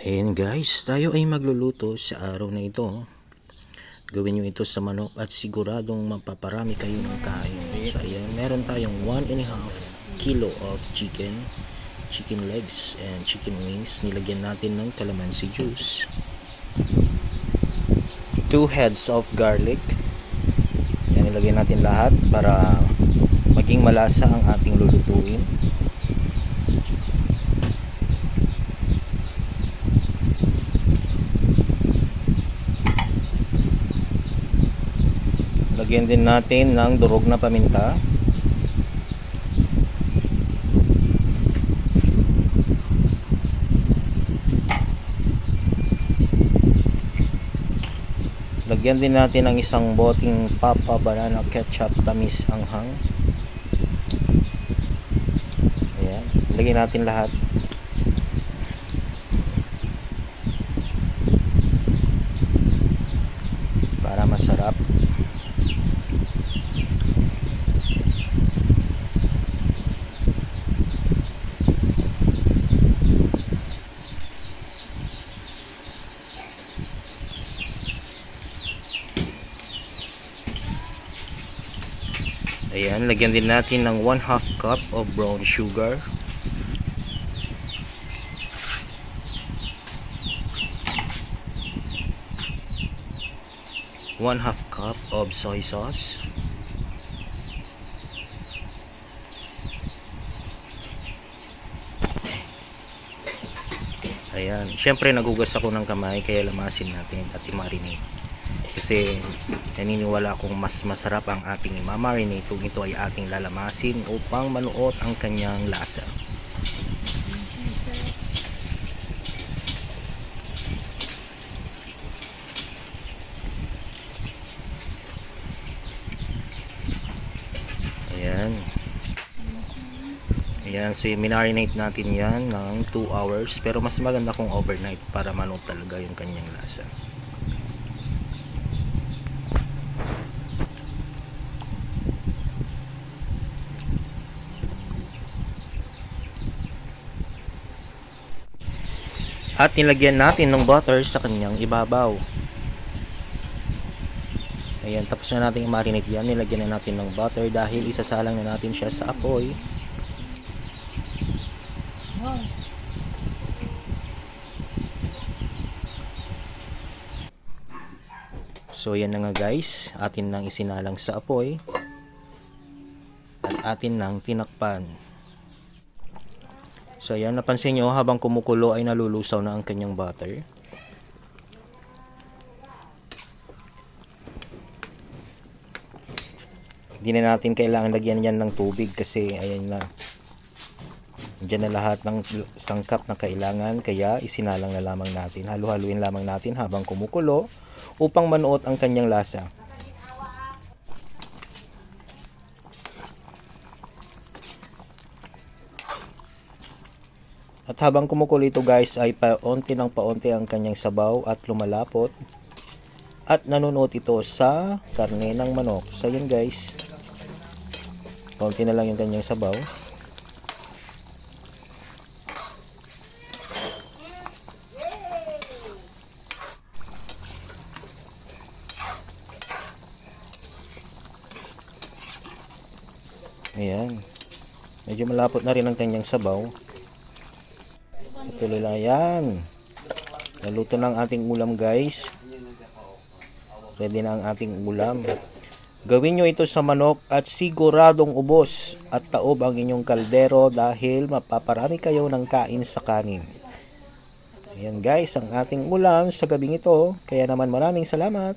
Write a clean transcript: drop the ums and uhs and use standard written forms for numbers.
Ayan guys, tayo ay magluluto sa araw na ito. Gawin nyo ito sa manok at siguradong mapaparami kayo ng kain. So ayan, meron tayong 1.5 kilo of chicken legs and chicken wings. Nilagyan natin ng calamansi juice, 2 heads of garlic. Ayan, nilagyan natin lahat para maging malasa ang ating lulutuin. Lagyan din natin ng durog na paminta. Lagyan din natin ng isang boting Papa Banana Ketchup tamis anghang. Ayan, lagyan natin lahat. Para masarap. Ayan, lagyan din natin ng 1/2 cup of brown sugar. One-half cup of soy sauce. Ayan, syempre nagugas ako ng kamay kaya lamasin natin at i-marinate. Kasi naniniwala akong mas masarap ang ating i-marinate kung ito ay ating lalamasin upang manuot ang kanyang lasa. Ayan. Ayan, so minarinate natin yan ng 2 hours. Pero mas maganda kung overnight para manuot talaga yung kanyang lasa. At nilagyan natin ng butter sa kanyang ibabaw. Ayan, tapos na natin i-marinate yan. Nilagyan na natin ng butter dahil isasalang na natin siya sa apoy. So yan na nga guys, atin nang isinalang sa apoy at atin nang tinakpan. So ayan, napansin nyo habang kumukulo ay nalulusaw na ang kanyang butter. Hindi na natin kailangan lagyan yan ng tubig kasi ayan na. Diyan na lahat ng sangkap na kailangan, kaya isinalang na lamang natin. Halu-haluin lamang natin habang kumukulo upang manuot ang kanyang lasa. At habang kumukulo ito guys ay paunti ng paunti ang kanyang sabaw at lumalapot. At nanunuot ito sa karne ng manok. So yun guys. Paunti na lang yung kanyang sabaw. Ayan. Medyo malapot na rin ang kanyang sabaw. Tuloy lang yan. Naluto na ang ating ulam guys. Ready na ang ating ulam. Gawin nyo ito sa manok at siguradong ubos at taob ang inyong kaldero dahil mapaparami kayo ng kain sa kanin. Ayan guys, ang ating ulam sa gabing ito. Kaya naman maraming salamat.